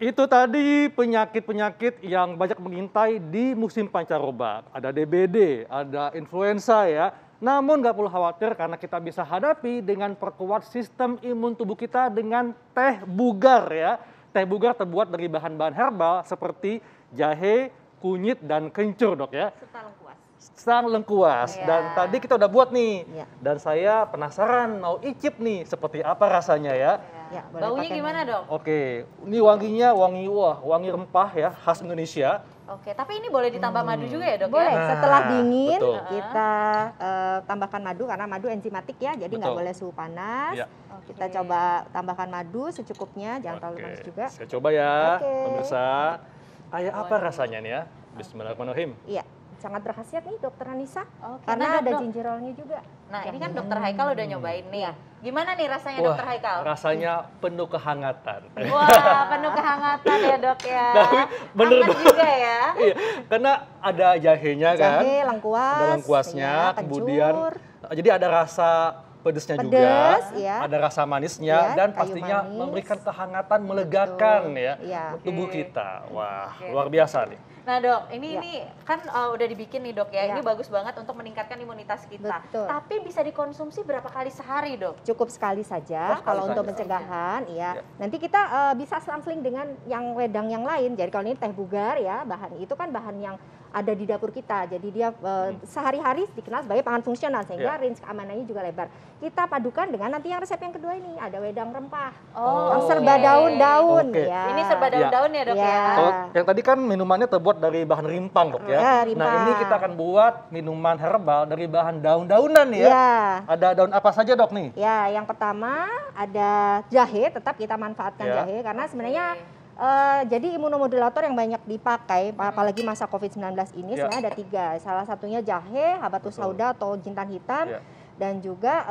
Itu tadi penyakit-penyakit yang banyak mengintai di musim pancaroba. Ada DBD, ada influenza ya. Namun nggak perlu khawatir karena kita bisa hadapi dengan perkuat sistem imun tubuh kita dengan teh bugar ya. Teh bugar terbuat dari bahan-bahan herbal seperti jahe, kunyit, dan kencur dok ya. Serta lengkuas. Sang lengkuas. Ya. Dan tadi kita udah buat nih. Ya. Dan saya penasaran mau icip nih seperti apa rasanya ya. Ya, boleh Baunya pakai gimana madu. dok? Oke, ini wanginya wangi rempah ya, khas Indonesia. Oke, tapi ini boleh ditambah madu juga ya dok Boleh, ya? Nah, setelah dingin betul. kita tambahkan madu karena madu enzimatik ya, jadi nggak Betul. boleh suhu panas. Ya. Kita coba tambahkan madu secukupnya, jangan terlalu panas juga. Saya coba ya, Oke. pemirsa. Kayak apa rasanya nih ya? Bismillahirrahmanirrahim. Iya, sangat berkhasiat nih Dokter Anissa, Oke, karena nah, ada Dok. gingerolnya juga. Nah ini kan dokter Haikal udah nyobain nih. Iya. Gimana nih rasanya Wah, dokter Haikal? rasanya penuh kehangatan. Wah, penuh kehangatan ya dok ya. Tapi bener Hangat banget. juga ya. Iya, karena ada jahenya kan. Jahe, lengkuas, Ada lengkuasnya, ya, kemudian kencur. jadi ada rasa pedesnya juga, Pedes, ya. ada rasa manisnya, Ya, dan kayu pastinya manis. memberikan kehangatan, melegakan ya Iya. tubuh Oke. kita. Wah, Oke. luar biasa nih. Nah dok, ini Ya. kan udah dibikin nih dok ya. Ya. Ini bagus banget untuk meningkatkan imunitas kita. Betul. Tapi bisa dikonsumsi berapa kali sehari dok? Cukup sekali saja Oh, kalau sekali untuk saja. pencegahan, Ya. ya. Nanti kita bisa sampling dengan yang wedang yang lain. Jadi kalau ini teh bugar ya, bahan itu kan bahan yang ada di dapur kita. Jadi dia sehari-hari dikenal sebagai pangan fungsional sehingga Ya. range keamanannya juga lebar. Kita padukan dengan nanti yang resep yang kedua ini ada wedang rempah. Oh, Yang serba daun-daun Oke. ya. Ini serba daun-daun ya dok Ya. ya. Kalau yang tadi kan minumannya terbuat dari bahan rimpang dok ya. Ya, rimpang. Nah ini kita akan buat minuman herbal dari bahan daun-daunan ya. Ya. Ada daun apa saja dok nih? Ya, yang pertama ada jahe, tetap kita manfaatkan Ya. jahe karena sebenarnya Oke. jadi imunomodulator yang banyak dipakai, apalagi masa COVID-19 ini Ya. sebenarnya ada 3. Salah satunya jahe, habatus Betul. sauda atau jintan hitam, Ya. dan juga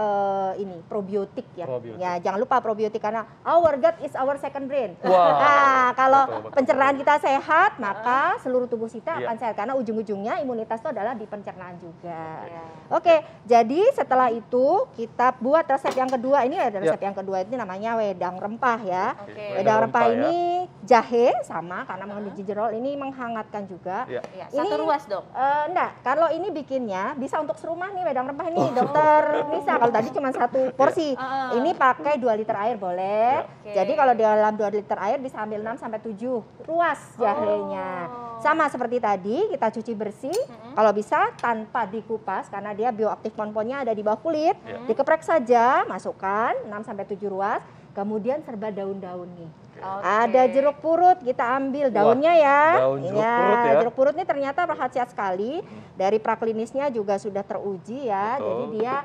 ini probiotik ya. Probiotik. Ya, jangan lupa probiotik karena our gut is our second brain. Wah, Nah, kalau betul, betul, pencernaan kita sehat, maka seluruh tubuh kita Iya. akan sehat karena ujung-ujungnya imunitas itu adalah di pencernaan juga. Ya. Oke, jadi setelah itu kita buat resep yang kedua. Ini ada resep Ya. yang kedua ini namanya wedang rempah ya. Oke. Wedang rempah ya. ini jahe sama karena mengandung gingerol, ini menghangatkan juga. Ya. Ya, Ini- satu ruas dok. Enggak, kalau ini bikinnya bisa untuk serumah nih wedang rempah ini, Dokter Nisa. Kalau tadi cuma satu porsi, ini pakai 2 liter air boleh. Oke. Jadi kalau di dalam 2 liter air bisa ambil 6 sampai 7 ruas jahenya. Oh. Sama seperti tadi, kita cuci bersih. Kalau bisa tanpa dikupas karena dia bioaktif pomponnya ada di bawah kulit. Ya. Dikeprek saja, masukkan 6 sampai 7 ruas. Kemudian serba daun-daun nih. Oke. Ada jeruk purut, kita ambil daunnya ya. daun jeruk purut ya. Jeruk purut ini ternyata berkhasiat sekali. Dari praklinisnya juga sudah teruji ya. Betul. Jadi dia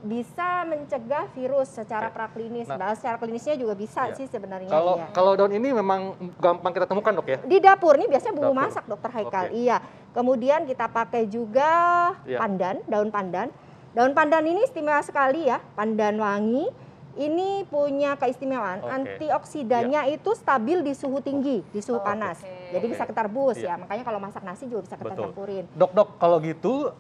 bisa mencegah virus secara praklinis. Nah. Nah, secara klinisnya juga bisa Iya. sih sebenarnya. Kalau iya. kalau daun ini memang gampang kita temukan dok ya. Di dapur nih biasanya bumbu Dapur. masak Dokter Haikal. Oke. Iya. Kemudian kita pakai juga Iya. pandan, daun pandan. Daun pandan ini istimewa sekali ya, pandan wangi. Ini punya keistimewaan, Oke. antioksidannya itu stabil di suhu tinggi, di suhu panas. Oke. Jadi bisa kita rebus Iya. ya. Makanya kalau masak nasi juga bisa kita Betul. campurin. Dok, kalau gitu,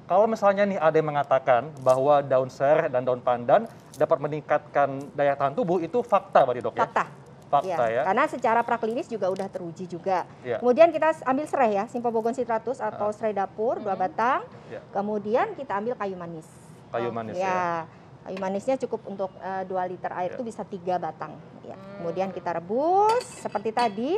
kalau misalnya nih ada yang mengatakan bahwa daun sereh dan daun pandan dapat meningkatkan daya tahan tubuh, itu fakta berarti dok ya? Fakta. Fakta ya. Karena secara praklinis juga udah teruji juga. Iya. Kemudian kita ambil serai ya, Symphobogon citratus atau serai dapur 2 batang. Iya. Kemudian kita ambil kayu manis. Kayu manis ya. Ya, kayu manisnya cukup untuk 2 liter air Ya. itu bisa 3 batang. Ya. Kemudian kita rebus seperti tadi.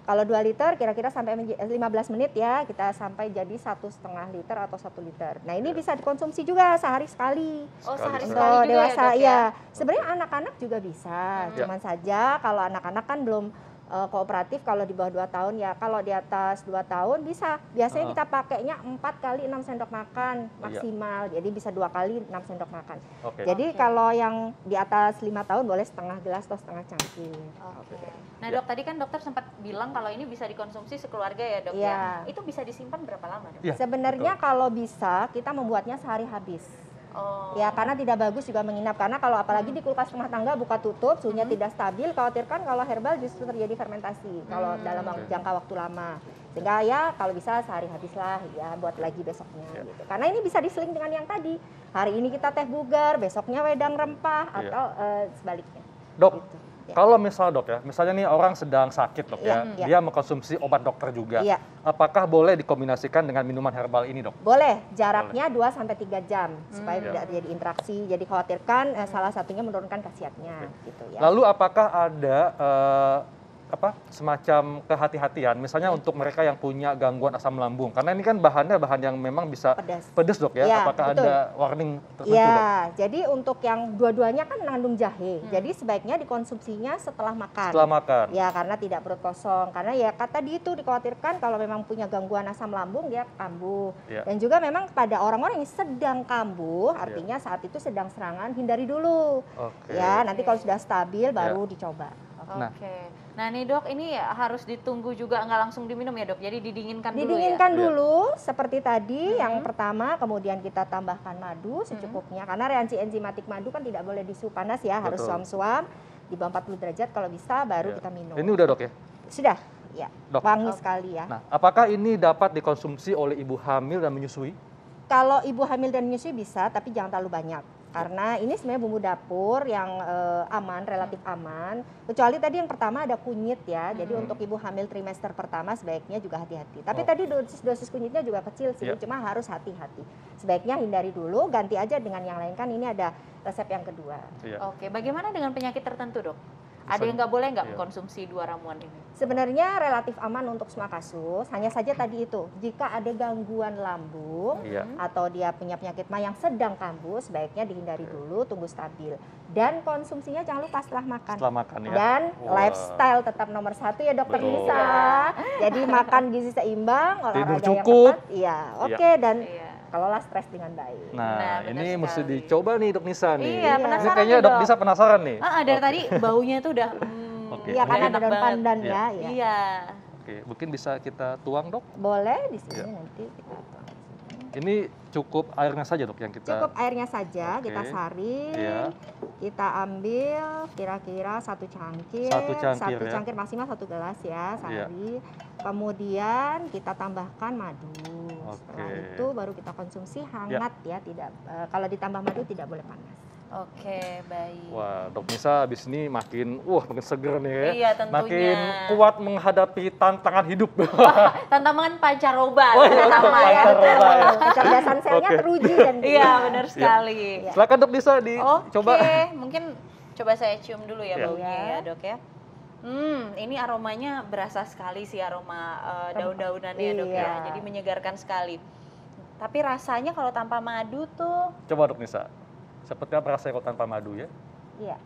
Kalau 2 liter kira-kira sampai 15 menit ya, kita sampai jadi 1,5 liter atau 1 liter. Nah ini bisa dikonsumsi juga sehari sekali. Oh, Sekali sehari sekali. sekali Untuk juga dewasa ya, Dok, ya. Sebenarnya anak-anak juga bisa. Ya. Cuman saja kalau anak-anak kan belum kooperatif, kalau di bawah 2 tahun ya. Kalau di atas 2 tahun bisa. Biasanya kita pakainya 4 kali 6 sendok makan maksimal. Jadi bisa 2 kali 6 sendok makan. Oke. Jadi kalau yang di atas 5 tahun boleh setengah gelas atau setengah cangkir. Oke. Nah dok, tadi kan dokter sempat bilang kalau ini bisa dikonsumsi sekeluarga ya dok Iya. ya. Itu bisa disimpan berapa lama dok? Iya, Sebenarnya kalau bisa kita membuatnya sehari habis. Oh. Ya karena tidak bagus juga menginap, karena kalau apalagi di kulkas rumah tangga buka tutup suhunya tidak stabil, khawatirkan kalau herbal justru terjadi fermentasi kalau dalam jangka waktu lama. Sehingga ya kalau bisa sehari habis lah ya, buat lagi besoknya gitu. Karena ini bisa diseling dengan yang tadi. Hari ini kita teh bugar, besoknya wedang rempah atau sebaliknya. Dok, Kalau misal dok ya, misalnya nih orang sedang sakit dok ya, Iya. dia mengkonsumsi obat dokter juga. Iya. Apakah boleh dikombinasikan dengan minuman herbal ini dok? Boleh, jaraknya 2 sampai 3 jam supaya Iya. tidak terjadi interaksi. Jadi khawatirkan salah satunya menurunkan khasiatnya gitu ya. Lalu apakah ada semacam kehati-hatian, misalnya untuk mereka yang punya gangguan asam lambung, karena ini kan bahannya bahan yang memang bisa pedas dok ya, Iya, apakah betul. ada warning tertentu dok? Iya, jadi untuk yang dua-duanya kan mengandung jahe, jadi sebaiknya dikonsumsinya setelah makan. Setelah makan. Ya, karena tidak perut kosong. Karena ya tadi itu dikhawatirkan kalau memang punya gangguan asam lambung dia kambuh. Iya. Dan juga memang pada orang-orang yang sedang kambuh, artinya saat itu sedang serangan, hindari dulu. Oke. Ya, nanti kalau sudah stabil baru dicoba. Nah. Oke. Nah nih dok, ini harus ditunggu juga, nggak langsung diminum ya dok? Jadi didinginkan dulu ya? Didinginkan dulu, seperti tadi yang pertama, kemudian kita tambahkan madu secukupnya. Karena reaksi enzimatik madu kan tidak boleh di suhu panas ya, harus Betul. suam-suam di bawah 40 derajat kalau bisa baru kita minum. Ini udah dok ya? Sudah, ya. Dok. Wangi sekali ya. Nah, apakah ini dapat dikonsumsi oleh ibu hamil dan menyusui? Kalau ibu hamil dan menyusui bisa, tapi jangan terlalu banyak. Karena ini sebenarnya bumbu dapur yang aman, relatif aman. Kecuali tadi yang pertama ada kunyit ya. Jadi untuk ibu hamil trimester pertama sebaiknya juga hati-hati. Tapi tadi dosis kunyitnya juga kecil sih, cuma harus hati-hati. Sebaiknya hindari dulu, ganti aja dengan yang lain. Kan ini ada resep yang kedua. Oke, bagaimana dengan penyakit tertentu dok? Ada yang nggak boleh nggak mengkonsumsi 2 ramuan ini? Sebenarnya relatif aman untuk semua kasus, hanya saja tadi itu, jika ada gangguan lambung atau dia punya penyakit mah yang sedang kambuh, sebaiknya dihindari dulu, tunggu stabil. Dan konsumsinya jangan lupa setelah makan. Setelah makan ya. Dan lifestyle tetap nomor 1 ya dokter Betul. Nisa. Jadi makan gizi seimbang, Tidur olahraga yang cukup. tepat. Iya, oke, dan Iya. kelola stres dengan baik. Nah, benar ini mesti sekali. dicoba nih dok Nisa nih. Iya, Ini penasaran kayaknya nih, dok Dok. Nisa penasaran nih. Dari tadi baunya tuh udah Oke. Iya, karena enak ada daun banget. pandan Iya. ya. Iya. Iya. Oke, mungkin bisa kita tuang dok. Boleh di sini nanti kita tuang. Ini cukup airnya saja dok yang kita. Cukup airnya saja, Oke. kita saring, Iya. kita ambil kira-kira 1 cangkir, Satu cangkir, ya. cangkir maksimal 1 gelas ya sehari. Kemudian kita tambahkan madu. Setelah Oke. itu baru kita konsumsi hangat ya, tidak kalau ditambah madu tidak boleh panas. Oke, baik. Wah, dok Nisa abis ini makin seger nih ya. Iya, tentunya. Makin kuat menghadapi tantangan hidup. Tantangan pancaroba Oh, iya, terutama ya. pancaroba ya. Kecerdasan selnya Oke. teruji dan Iya, benar sekali. Iya. Silakan dok Nisa dicoba. Oke, mungkin coba saya cium dulu ya Iya. baunya ya dok ya. Ini aromanya berasa sekali sih, aroma daun-daunannya ya dok ya. Iya. Jadi menyegarkan sekali. Tapi rasanya kalau tanpa madu tuh Coba dok Nisa. Seperti apa rasanya kalau tanpa madu ya? Iya.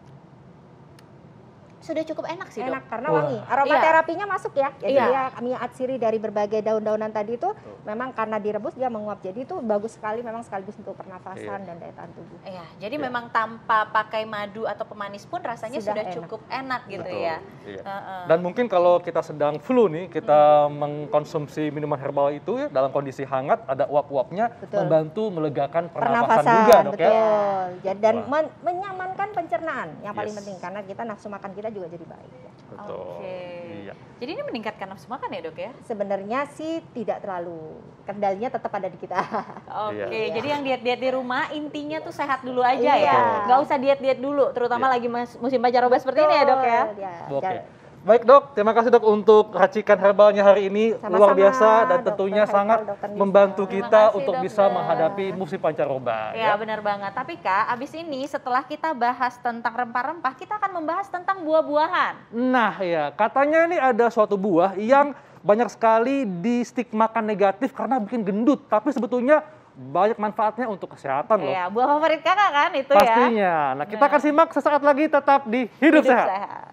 sudah cukup enak sih dok. Enak karena Wah. wangi. Aromaterapinya masuk ya. Jadi Iya. dia minyak atsiri dari berbagai daun-daunan tadi itu memang karena direbus dia menguap. Jadi itu bagus sekali memang sekaligus untuk pernafasan dan daya tahan tubuh. Iya, jadi memang tanpa pakai madu atau pemanis pun rasanya Sudah sudah enak. cukup enak gitu Betul, ya. iya. Heeh. Dan mungkin kalau kita sedang flu nih, kita mengkonsumsi minuman herbal itu ya dalam kondisi hangat, ada uap-uapnya Betul. membantu melegakan pernapasan Pernafasan, juga dok ya. betul. Jadi, dan Wah. menyamankan pencernaan yang paling Yes. penting karena kita nafsu makan kita juga jadi baik. Ya. Betul. Oke. Iya. Jadi ini meningkatkan nafsu makan ya dok ya? Sebenarnya sih tidak terlalu, kendalinya tetap ada di kita. Oke, Iya. jadi yang diet-diet di rumah intinya tuh sehat dulu aja Iya. ya. Nggak usah diet-diet dulu, terutama Iya. lagi musim pancaroba seperti ini ya dok ya. Betul, Oke. dan- Baik dok, terima kasih dok untuk racikan herbalnya hari ini. Sama-sama, Luar biasa dan Dokter tentunya Haikal, sangat Dokter Nisa. membantu Terima kita kasih, untuk bisa dokter. menghadapi musim pancaroba. Ya benar banget. Tapi Kak, abis ini setelah kita bahas tentang rempah-rempah, kita akan membahas tentang buah-buahan. Nah ya, katanya ini ada suatu buah yang banyak sekali distigmakan negatif karena bikin gendut. Tapi sebetulnya banyak manfaatnya untuk kesehatan loh. Ya, buah favorit Kakak kan itu ya. Pastinya. Nah kita akan simak sesaat lagi tetap di Hidup Sehat. Sehat.